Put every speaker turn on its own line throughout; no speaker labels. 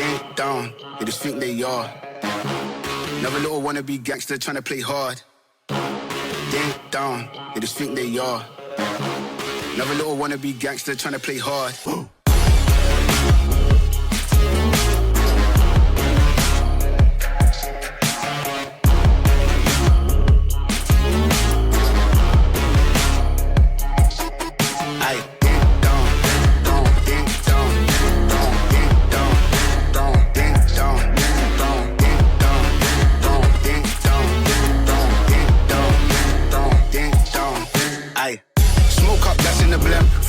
ding dong, they just think they are. Another little wannabe gangster trying to play hard. Ding dong, they just think they are. Another little wannabe gangster trying to play hard.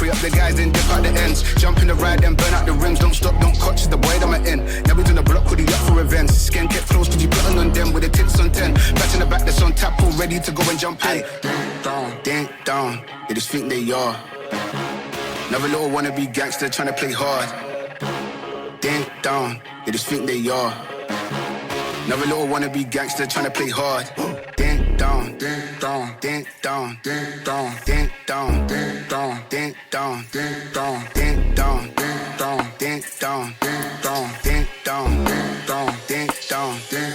Free up the guys and dip out the ends. Jump in the ride and burn out the rims. Don't stop, don't coach, the boy that I'm in. Now we on the block with the up for events. Skin kept close to you plotting on them with the tits on 10. Batch in the back that's on tap, all ready to go and jump in. Ding dong, they just think they are. Another little wannabe gangster trying to play hard. Ding dong, they just think they are. Another little wannabe gangster trying to play hard. Ding dong, ding dong, ding dong, ding dong, ding dong, ding dong, ding dong, ding dong, ding dong, ding dong, ding dong, ding dong, ding dong, ding dong, ding dong, ding